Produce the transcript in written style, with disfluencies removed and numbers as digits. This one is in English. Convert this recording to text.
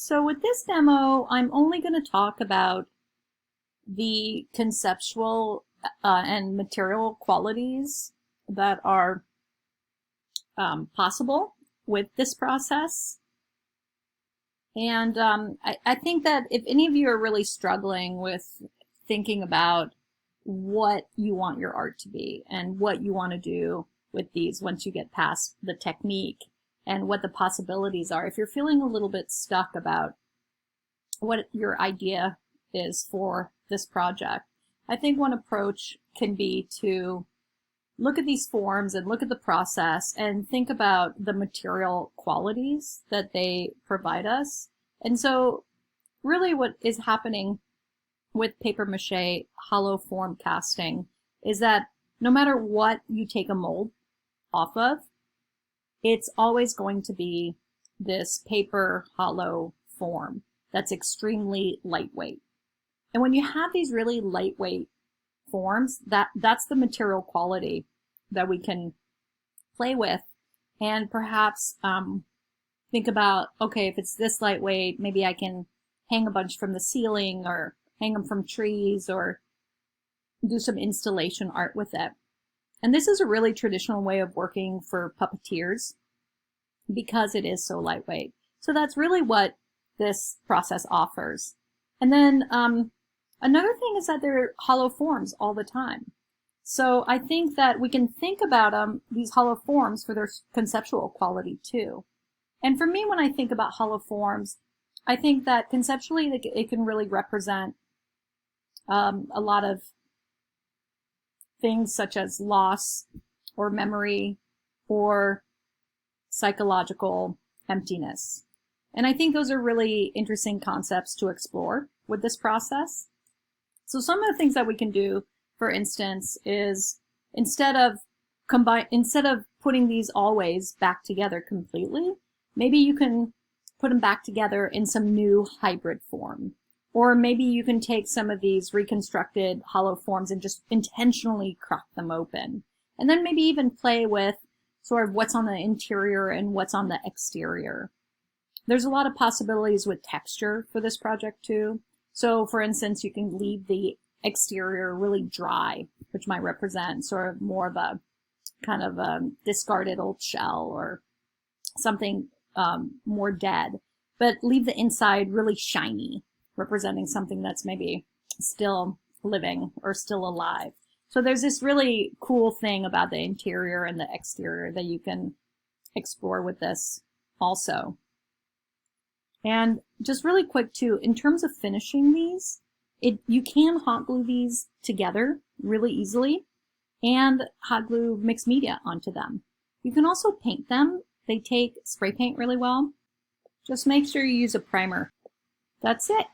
So with this demo, I'm only going to talk about the conceptual and material qualities that are possible with this process. And I think that if any of you are really struggling with thinking about what you want your art to be and what you want to do with these once you get past the technique and what the possibilities are, if you're feeling a little bit stuck about what your idea is for this project, I think one approach can be to look at these forms and look at the process and think about the material qualities that they provide us. And so really what is happening with paper-mache hollow form casting is that no matter what you take a mold off of, it's always going to be this paper hollow form that's extremely lightweight. And when you have these really lightweight forms, that's the material quality that we can play with and perhaps think about, okay, if it's this lightweight, maybe I can hang a bunch from the ceiling or hang them from trees or do some installation art with it. And this is a really traditional way of working for puppeteers because it is so lightweight. So that's really what this process offers. And then another thing is that they're hollow forms all the time. So I think that we can think about these hollow forms for their conceptual quality too. And for me, when I think about hollow forms, I think that conceptually it can really represent a lot of things such as loss or memory or psychological emptiness. And I think those are really interesting concepts to explore with this process. So some of the things that we can do, for instance, is instead of putting these always back together completely, maybe you can put them back together in some new hybrid form. Or maybe you can take some of these reconstructed hollow forms and just intentionally crack them open. And then maybe even play with sort of what's on the interior and what's on the exterior. There's a lot of possibilities with texture for this project too. So for instance, you can leave the exterior really dry, which might represent sort of more of a kind of a discarded old shell or something more dead, but leave the inside really shiny, representing something that's maybe still living or still alive. So there's this really cool thing about the interior and the exterior that you can explore with this also. And just really quick too, in terms of finishing these, you can hot glue these together really easily and hot glue mixed media onto them. You can also paint them. They take spray paint really well. Just make sure you use a primer. That's it.